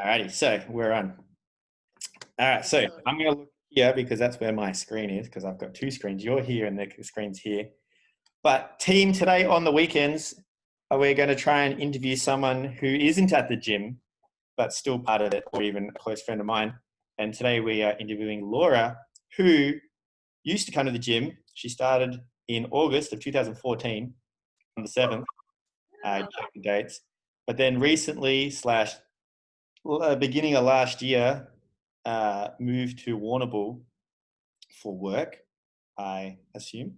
Alrighty, so we're on. All right, so I'm going to look here because that's where my screen is because I've got two screens. You're here and the screen's here. But team, today on the weekends, we're going to try and interview someone who isn't at the gym, but still part of it, or even a close friend of mine. And today we are interviewing Laura, who used to come to the gym. She started in August of 2014 on the 7th, check the dates. But then recently, beginning of last year, moved to Warrnambool for work, I assume.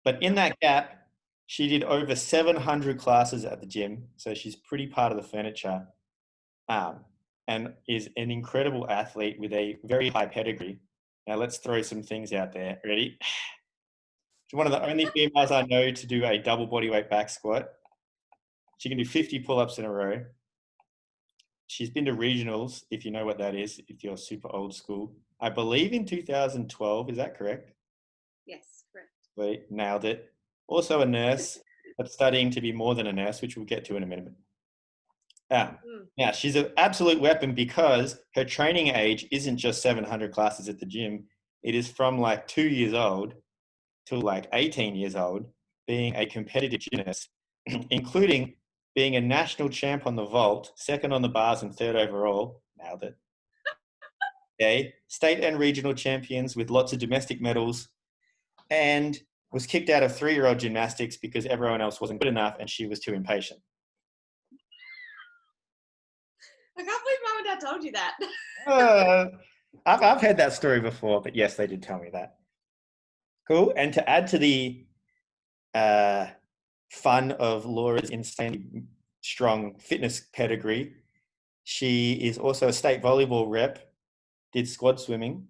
But in that gap, she did over 700 classes at the gym. So she's pretty part of the furniture, and is an incredible athlete with a very high pedigree. Now let's throw some things out there. Ready? She's one of the only females I know to do a double bodyweight back squat. She can do 50 pull-ups in a row. She's been to regionals, if you know what that is, if you're super old school. I believe in 2012, is that correct? Yes, correct. Wait, nailed it. Also a nurse, but studying to be more than a nurse, which we'll get to in a minute. Now, she's an absolute weapon because her training age isn't just 700 classes at the gym. It is from like 2 years old to like 18 years old, being a competitive gymnast, including being a national champ on the vault, second on the bars and third overall. Nailed it. Okay. State and regional champions with lots of domestic medals, and was kicked out of 3-year-old gymnastics because everyone else wasn't good enough and she was too impatient. I can't believe Mum and Dad told you that. I've heard that story before, but yes, they did tell me that. Cool. And to add to the fun of Laura's insanely strong fitness pedigree, she is also a state volleyball rep, did squad swimming,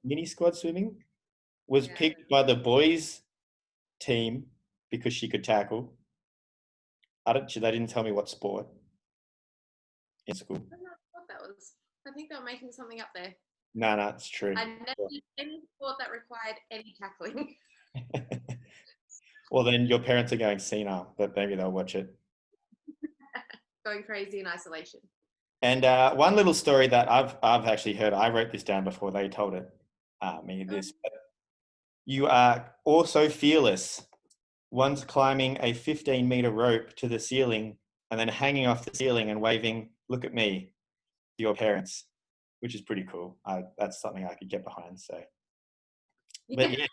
mini squad swimming, was picked by the boys team because she could tackle. They didn't tell me what sport in school. I don't know what that was. I think they were making something up there. No, it's true. I never did any sport that required any tackling. Well, then your parents are going senile, but maybe they'll watch it. Going crazy in isolation. And one little story that I've actually heard, I wrote this down before they told it me this. But you are also fearless. Once climbing a 15-meter rope to the ceiling and then hanging off the ceiling and waving, "Look at me," to your parents, which is pretty cool. That's something I could get behind. So, but yeah.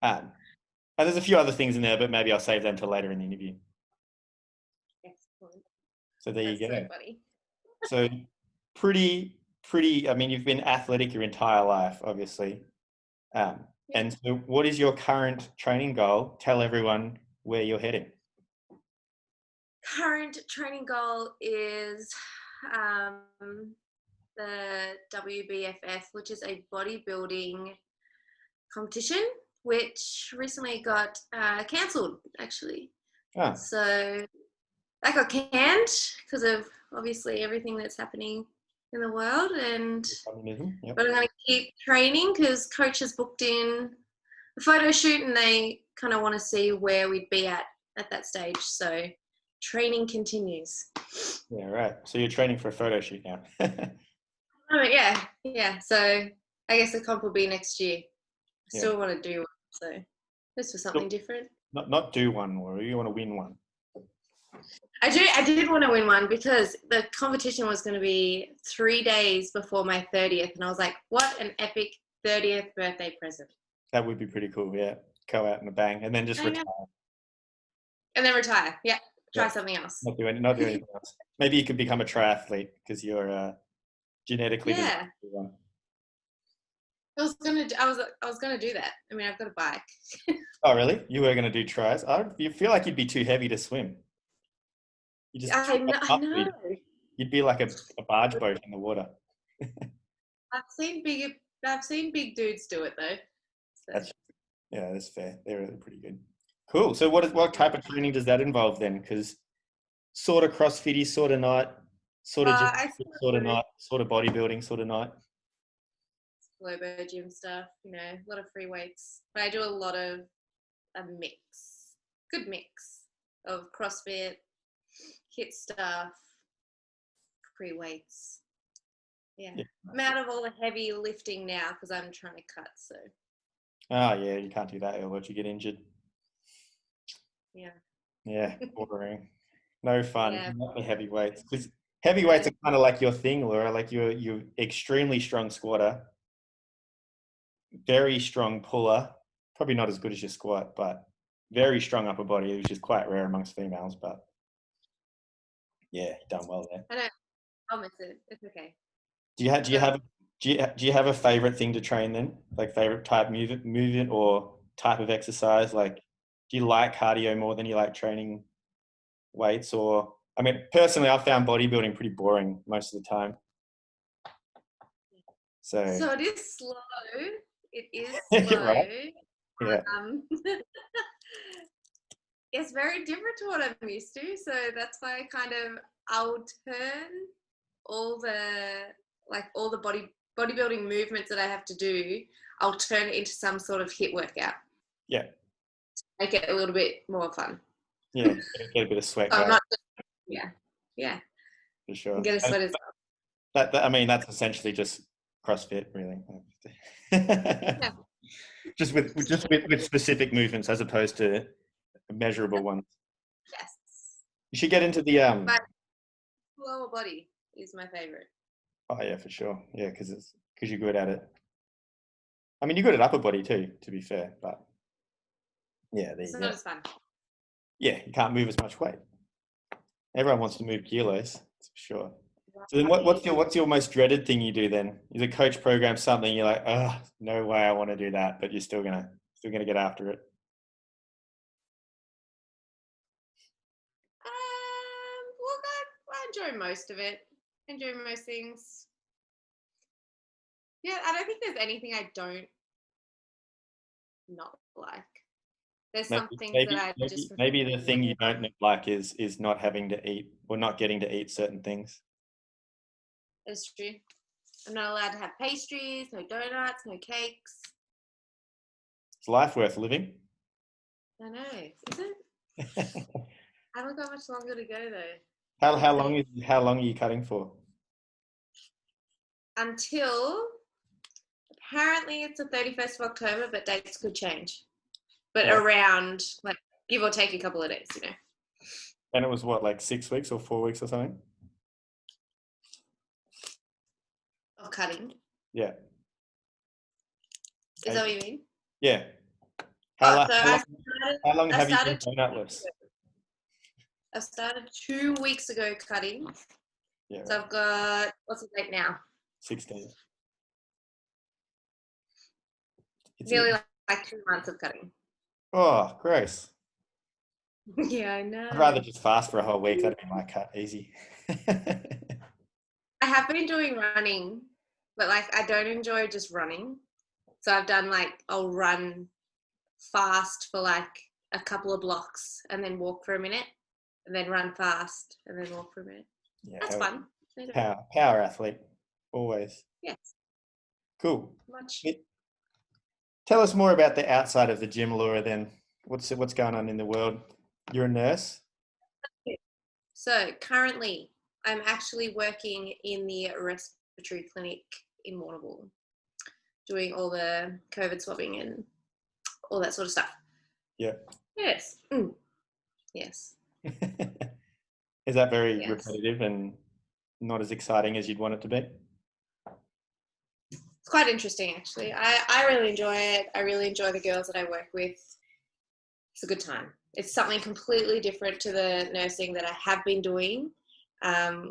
And there's a few other things in there, but maybe I'll save them till later in the interview. Excellent. So there you go. So funny. So pretty. I mean, you've been athletic your entire life, obviously. And so, what is your current training goal? Tell everyone where you're heading. Current training goal is the WBFF, which is a bodybuilding competition, which recently got cancelled, actually. Oh. So that got canned because of obviously everything that's happening in the world, and yep. But I'm going to keep training because coach has booked in a photo shoot and they kind of want to see where we'd be at that stage. So training continues. Yeah, right. So you're training for a photo shoot now. Yeah. So I guess the comp will be next year. I still want to do one, so this was something different. Not do one, or you want to win one? I did want to win one because the competition was going to be 3 days before my 30th, and I was like, what an epic 30th birthday present. That would be pretty cool, yeah. Go out in a bang and then just retire. And then retire, yeah. Try something else. Not do anything else. Maybe you could become a triathlete because you're genetically designed to do one. I was gonna do that. I mean, I've got a bike. Oh, really? You were gonna do tries? You feel like you'd be too heavy to swim. I know. You'd be like a barge boat in the water. I've seen big dudes do it though. So. That's fair. They're pretty good. Cool. So what type of training does that involve then? Because sort of CrossFitty, sort of not, sort of sort of not, sort of bodybuilding, sort of not. Globo gym stuff, a lot of free weights. But I do a lot of a good mix of CrossFit, hit stuff, pre-weights. Yeah. Yeah. I'm out of all the heavy lifting now because I'm trying to cut. So Oh, yeah, you can't do that or you get injured. yeah. Yeah, boring. No fun. Yeah. Not the heavyweights. Because heavyweights are kind of like your thing, Laura. Like you're extremely strong squatter, very strong puller. Probably not as good as your squat, but very strong upper body, which is quite rare amongst females. But yeah, you've done well there. I know. I'll miss it. It's okay. Do you have a favorite thing to train then? Like favorite type movement or type of exercise? Like, do you like cardio more than you like training weights? Or I mean, personally, I found bodybuilding pretty boring most of the time. So it is slow. It is right, slow. yeah, It's very different to what I'm used to. So that's why I'll turn all the bodybuilding movements that I have to do, I'll turn it into some sort of HIIT workout. yeah, Make it a little bit more fun. yeah. Get a bit of sweat So I'm going not yeah. for sure. Get a And sweat as I mean, that's essentially just CrossFit, really. well. Just with specific movements as opposed to measurable ones. Yes. You should get into the But lower body is my favorite. Oh yeah, for sure. Yeah, because you're good at it. I mean, you're good at upper body too, to be fair. But yeah, It's not as fun. yeah, you can't move as much weight. Everyone wants to move kilos, that's for sure. So then, what's your most dreaded thing you do then? Is a coach program something you're like, oh, no way, I want to do that, but you're still gonna get after it? Well, I enjoy most of it. Enjoy most things. Yeah, I don't think there's anything I don't not like. There's some things that I just prefer. Maybe the thing you don't like is not having to eat or not getting to eat certain things. That's true. I'm not allowed to have pastries, no donuts, no cakes. Is life worth living? I know, is it? I haven't got much longer to go though. How long are you cutting for? Until apparently it's the 31st of October, but dates could change. But Yeah. around like give or take a couple of days, And it was what, like 6 weeks or 4 weeks or something? of cutting. Yeah. Is that what you mean? Yeah. How long I have you been started donutless? I started 2 weeks ago cutting. Yeah. So I've got, what's the date now? 16. Nearly like 2 months of cutting. Oh, gross. Yeah, I know. I'd rather just fast for a whole week. That'd be my cut, easy. I have been doing running, but like I don't enjoy just running. So I've done I'll run fast for like a couple of blocks and then walk for a minute and then run fast and then walk for a minute. Yeah, That's fun. Power athlete, always. Yes. Cool. Much. Tell us more about the outside of the gym, Laura, then. What's going on in the world? You're a nurse? So currently I'm actually working in the respiratory clinic in Warrnambool, doing all the COVID swabbing and all that sort of stuff. Yeah. Yes. Yes. Is that very repetitive and not as exciting as you'd want it to be? It's quite interesting, actually. I really enjoy it. I really enjoy the girls that I work with. It's a good time. It's something completely different to the nursing that I have been doing,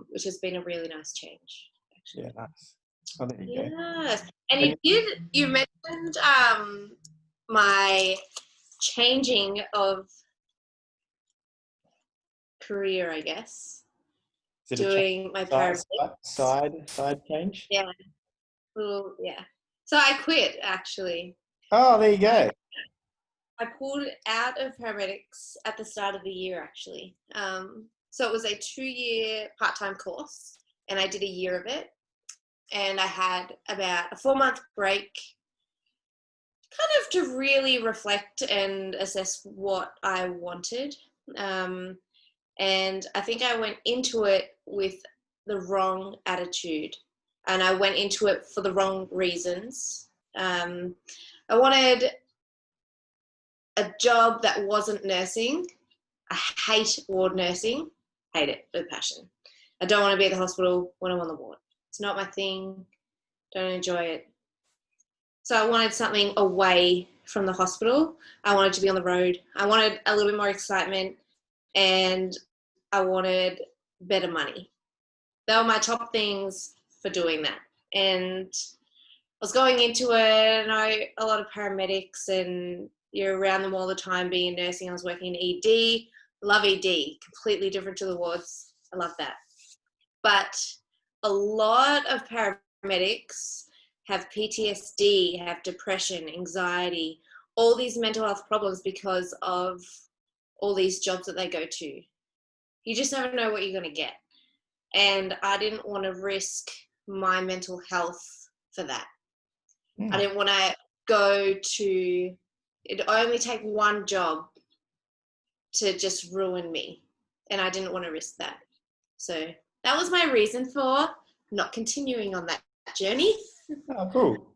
which has been a really nice change, actually. Yeah, nice. Oh, there you go. Yes. And you mentioned my changing of career, I guess. Is it doing my paramedic. Side change? Yeah. Yeah. So I quit, actually. Oh, there you go. I pulled out of paramedics at the start of the year, actually. So it was a 2-year part-time course, and I did a year of it. And I had about a 4-month break, kind of to really reflect and assess what I wanted. And I think I went into it with the wrong attitude, and I went into it for the wrong reasons. I wanted a job that wasn't nursing. I hate ward nursing, hate it with passion. I don't want to be at the hospital when I'm on the ward. It's not my thing, don't enjoy it. So I wanted something away from the hospital. I wanted to be on the road. I wanted a little bit more excitement, and I wanted better money. They were my top things for doing that. And I was going into it, and a lot of paramedics, and you're around them all the time being in nursing. I was working in ED. Love ED, completely different to the wards. I love that. But a lot of paramedics have PTSD, have depression, anxiety, all these mental health problems because of all these jobs that they go to. You just never know what you're going to get. And I didn't want to risk my mental health for that. I didn't want to go to, it only take one job to just ruin me. And I didn't want to risk that. So that was my reason for not continuing on that journey. Oh, cool.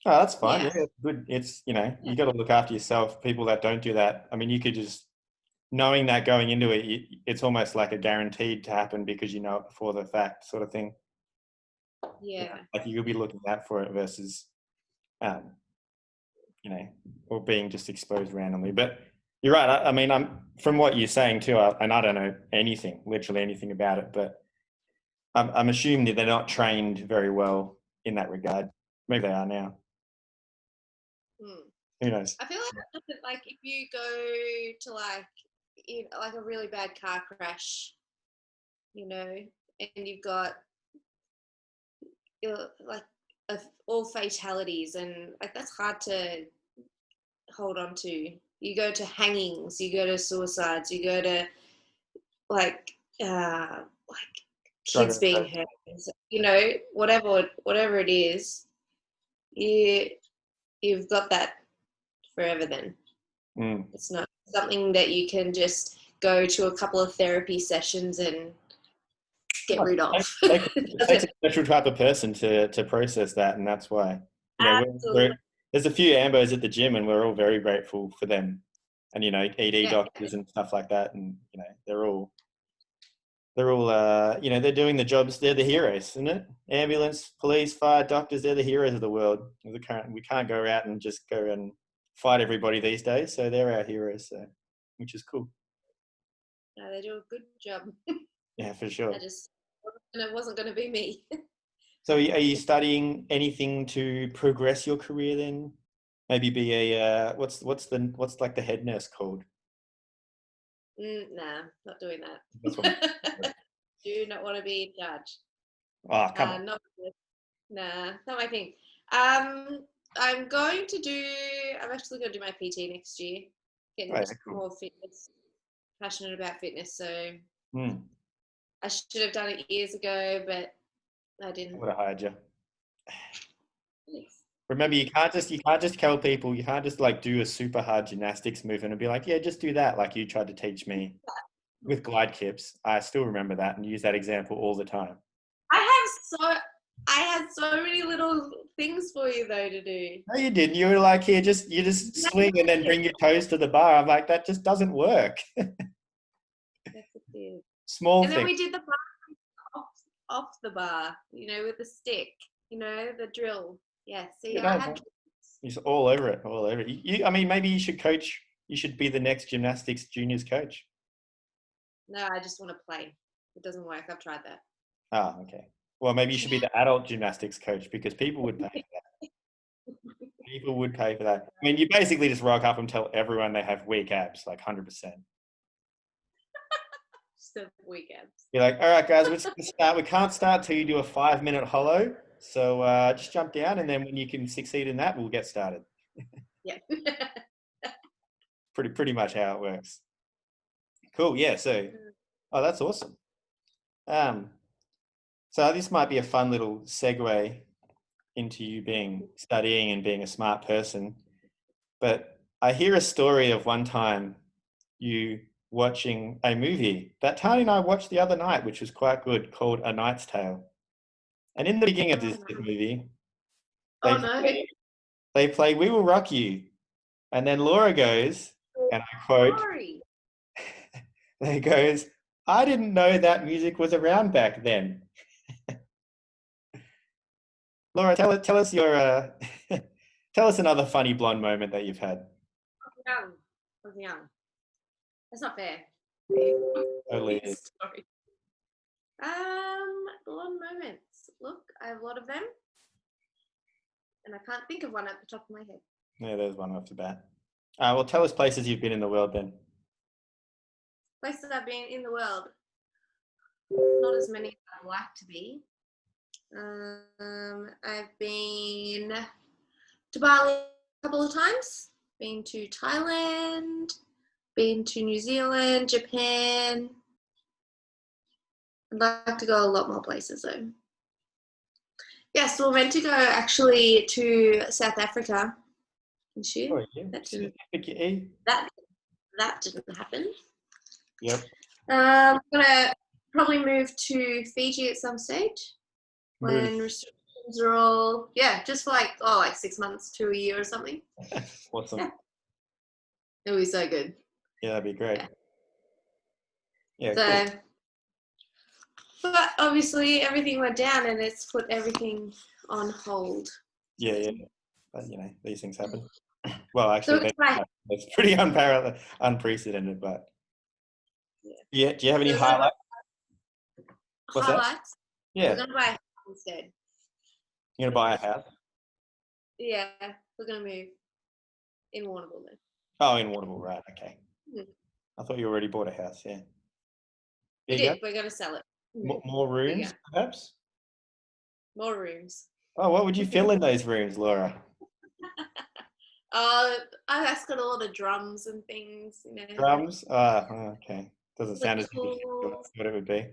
Oh, that's fine. Yeah. Yeah, it's good. It's, you got to look after yourself. People that don't do that, I mean, you could just, knowing that going into it, it's almost like a guaranteed to happen because you know it before the fact sort of thing. Yeah. Like you could be looking out for it versus, um, or being just exposed randomly. But you're right. I mean, I'm from what you're saying too, and I don't know anything, literally anything about it, but I'm assuming that they're not trained very well in that regard. Maybe they are now. Who knows? I feel like if you go to like a really bad car crash, and you've got like all fatalities, and like that's hard to hold on to. You go to hangings, you go to suicides, you go to like kids Drug being hurt, whatever it is, you've got that forever then. It's not something that you can just go to a couple of therapy sessions and get rid of. It takes a special type of person to process that, and that's why there's a few ambos at the gym, and we're all very grateful for them, and ED doctors and stuff like that, and they're all they're doing the jobs. They're the heroes, isn't it? Ambulance, police, fire, doctors, they're the heroes of the world. We can't go out and just go and fight everybody these days, so they're our heroes, which is cool. No, they do a good job. Yeah, for sure. It wasn't going to be me. So are you studying anything to progress your career then? Maybe be a what's like the head nurse called? Nah, not doing that. That's what Do not want to be in charge. Oh, come on. Not my thing. I'm actually going to do my PT next year. Getting Cool. more fitness, passionate about fitness. So I should have done it years ago, but I didn't. I would have hired you. Remember, you can't just tell people, you can't just like do a super hard gymnastics movement and be like, yeah, just do that. Like you tried to teach me with glide kips. I still remember that and use that example all the time. I had so many little things for you though to do. No, you didn't. You were like, here, you just swing and then bring your toes to the bar. I'm like, that just doesn't work. Small and thing. then we did the bar off the bar, with the stick, the drill. Yeah, see, I had. He's all over it, all over it. I mean, maybe you should coach. You should be the next gymnastics juniors coach. No, I just want to play. It doesn't work. I've tried that. Ah, okay. Well, maybe you should be the adult gymnastics coach because people would pay for that. People would pay for that. I mean, you basically just rock up and tell everyone they have weak abs, like 100%. Just have weak abs. You're like, all right, guys, let's start. We can't start till you do a 5-minute hollow. So just jump down, and then when you can succeed in that, we'll get started. Yeah. Pretty much how it works. Cool. Yeah. So, that's awesome. So this might be a fun little segue into you studying and being a smart person. But I hear a story of one time you watching a movie that Tani and I watched the other night, which was quite good, called A Knight's Tale. And in the beginning of this movie, Oh they no. they play "We Will Rock You," and then Laura goes, and I quote, Sorry. "They goes, I didn't know that music was around back then." Laura, tell us your tell us another funny blonde moment that you've had. I was young. That's not fair. Totally is. Sorry. Blonde moments. Look, I have a lot of them, and I can't think of one at the top of my head. Yeah, there's one off the bat. Well, tell us places you've been in the world then. Places I've been in the world. Not as many as I'd like to be. I've been to Bali a couple of times. Been to Thailand. Been to New Zealand, Japan. I'd like to go a lot more places though. Yes, we're meant to go actually to South Africa this year. Oh, yeah. That didn't happen. Yep. I'm gonna probably move to Fiji at some stage when restrictions are all just for like 6 months to a year or something. Awesome. Yeah. It'll be so good. Yeah, that'd be great. Yeah, so, cool. But obviously everything went down and it's put everything on hold. Yeah. But, these things happen. Well, actually, So it's pretty unprecedented, but yeah. Do you have any so highlights? What's that? highlights? Yeah. We're going to buy a house instead. You're going to buy a house? Yeah, we're going to move in Warrnambool then. Oh, in Warrnambool, right, okay. Mm-hmm. I thought you already bought a house, yeah. We did, we're going to sell it. More rooms, perhaps? More rooms. Oh, what would you fill in those rooms, Laura? I've got a lot of drums and things, Drums? Okay. Doesn't sound as good as what it would be.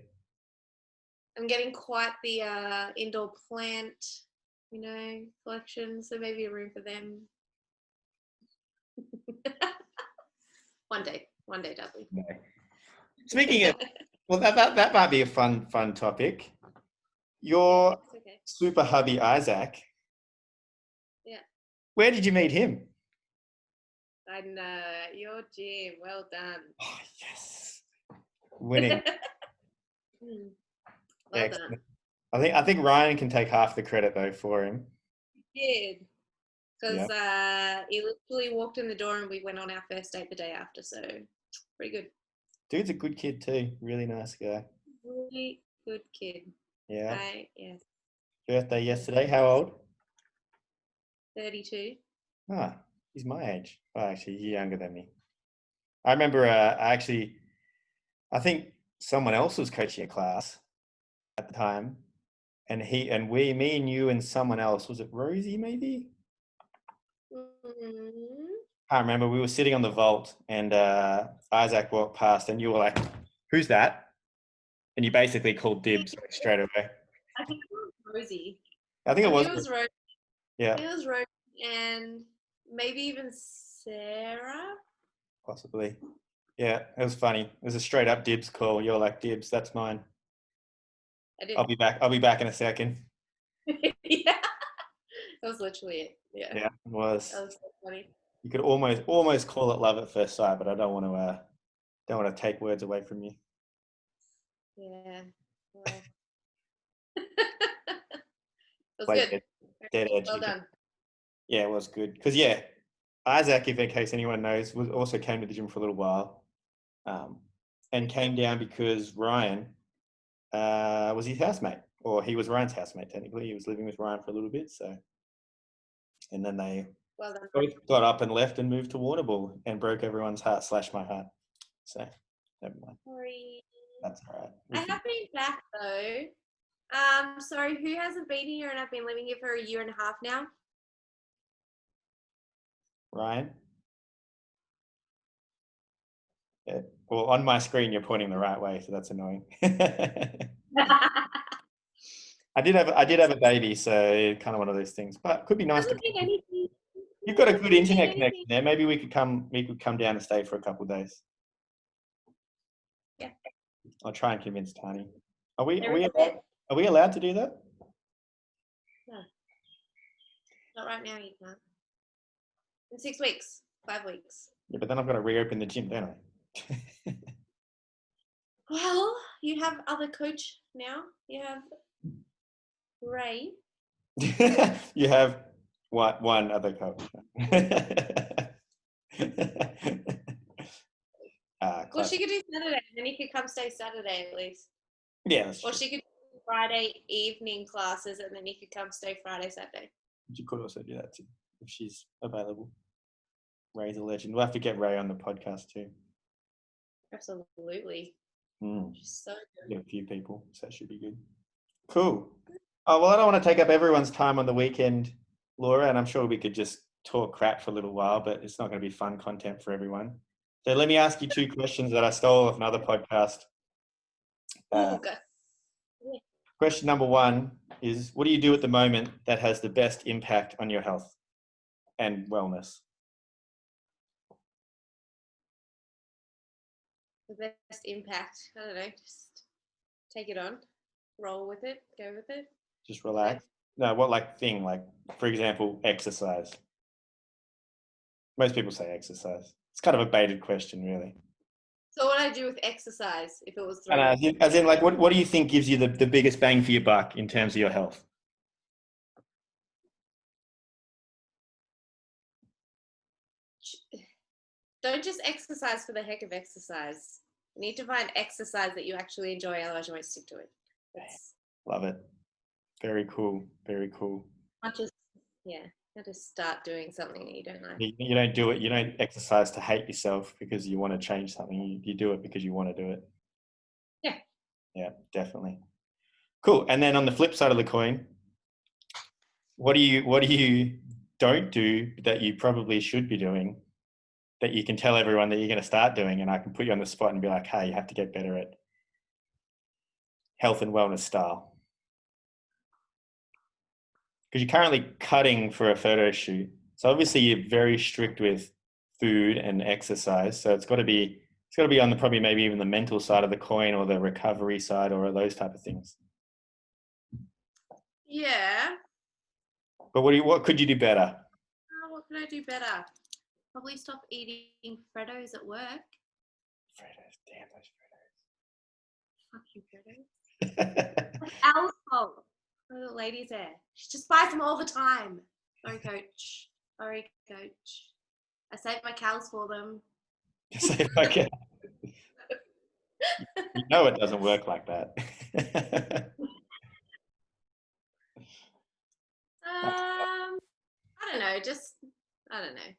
I'm getting quite the indoor plant, collection, so maybe a room for them. One day, Dudley. No. Speaking of, well, that might be a fun topic. Your super hubby, Isaac. Yeah. Where did you meet him? I know, your gym. Well done. Oh, yes. Winning. Well done. I think Ryan can take half the credit though for him. He did. Because he literally walked in the door and we went on our first date the day after, so pretty good. Dude's a good kid too. Really nice guy. Really good kid. Yeah. Yes. Birthday yesterday. How old? 32. Ah, he's my age. Oh, actually, he's younger than me. I remember I think someone else was coaching a class at the time. And me and you and someone else, was it Rosie maybe? Mm-hmm. I remember we were sitting on the vault and Isaac walked past and you were like, "Who's that?" And you basically called dibs straight away. I think it was Rosie. I think it was Rosie. Yeah. It was Rosie and maybe even Sarah. Possibly. Yeah, it was funny. It was a straight up dibs call. You're like, "Dibs, that's mine. I'll be back in a second." Yeah. That was literally it. Yeah. Yeah, it was. That was so funny. You could almost call it love at first sight, but I don't want to take words away from you. Yeah. Well. It was good. Dead edge. Well done. Yeah, it was good. Because Isaac, if in case anyone knows, also came to the gym for a little while, and came down because Ryan was his housemate, or he was Ryan's housemate technically. He was living with Ryan for a little bit, so. And then they both got up and left and moved to Warrnambool and broke everyone's heart / my heart. So, never mind. Sorry. That's all right. I have been back though. Sorry, who hasn't been here and I've been living here for a year and a half now? Ryan? Yeah. Well, on my screen, you're pointing the right way, so that's annoying. I did have a baby, so kind of one of those things. But it could be nice to. You've got a good internet connection there. Maybe we could come down and stay for a couple of days. I'll try and convince Tani. Are we There is a bit. are we allowed to do that? No, not right now. You can't. In 6 weeks, 5 weeks. Yeah, but then I've got to reopen the gym, don't I? Well, you have other coach now. You have Ray. You have one other coach. Well, she Classic. could do Saturday, and then you could come stay Saturday at least. Yeah, that's Or true. she could do Friday evening classes, and then you could come stay Friday, Saturday. You could also do that too if she's available. Ray's a legend. We'll have to get Ray on the podcast too. Absolutely. Mm. She's so good. Get a few people, so that should be good. Cool. Oh, well, I don't want to take up everyone's time on the weekend, Laura, and I'm sure we could just talk crap for a little while, but it's not going to be fun content for everyone. So let me ask you 2 questions that I stole off another podcast. Oh, good. Question number 1 is, what do you do at the moment that has the best impact on your health and wellness? The best impact. I don't know. Just take it on, roll with it, go with it. Just relax. No, what for example, exercise. Most people say exercise. It's kind of a baited question, really. So what I do with exercise, if it was And as in, like, what do you think gives you the biggest bang for your buck in terms of your health? Don't just exercise for the heck of exercise. You need to find exercise that you actually enjoy, otherwise you won't stick to it. Love it. Very cool. Very cool. Not just, yeah, not just start doing something that you don't like. You don't do it. You don't exercise to hate yourself because you want to change something. You do it because you want to do it. Yeah. Yeah, definitely. Cool. And then on the flip side of the coin, what do you don't do that you probably should be doing that you can tell everyone that you're going to start doing, and I can put you on the spot and be like, hey, you have to get better at health and wellness style? Because you're currently cutting for a photo shoot. So obviously you're very strict with food and exercise. So it's got to be on the probably maybe even the mental side of the coin or the recovery side or those type of things. Yeah. But what could you do better? What could I do better? Probably stop eating Freddos at work. Freddos, damn those Fuck you, Freddos. Freddos. Al's fault. The lady's there. She just buys them all the time. Sorry, coach. Sorry, coach. I saved my cows for them. Say okay. You know it doesn't work like that. I don't know. I don't know.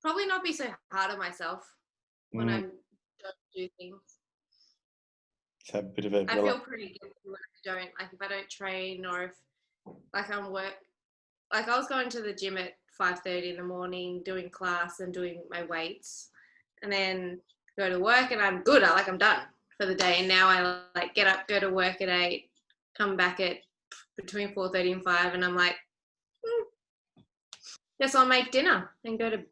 Probably not be so hard on myself when I don't do things. It's a bit of a. I feel pretty good when I don't. Like if I don't train or if like I'm work. Like I was going to the gym at 5:30 in the morning, doing class and doing my weights, and then go to work and I'm good. I'm done for the day. And now I like get up, go to work at 8, come back at between 4:30 and 5, and I'm like, guess I'll make dinner and go to bed.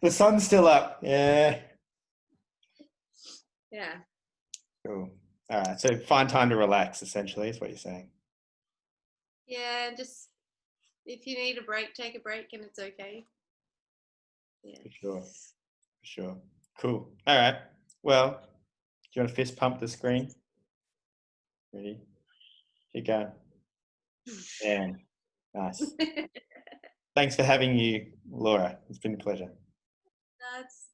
The sun's still up. Yeah. Yeah. Cool. All right. So find time to relax, essentially, is what you're saying. Yeah, just if you need a break, take a break and it's okay. Yeah. For sure. For sure. Cool. All right. Well, do you want to fist pump the screen? Ready? Keep going. Yeah. Nice. Thanks for having you, Laura. It's been a pleasure. That's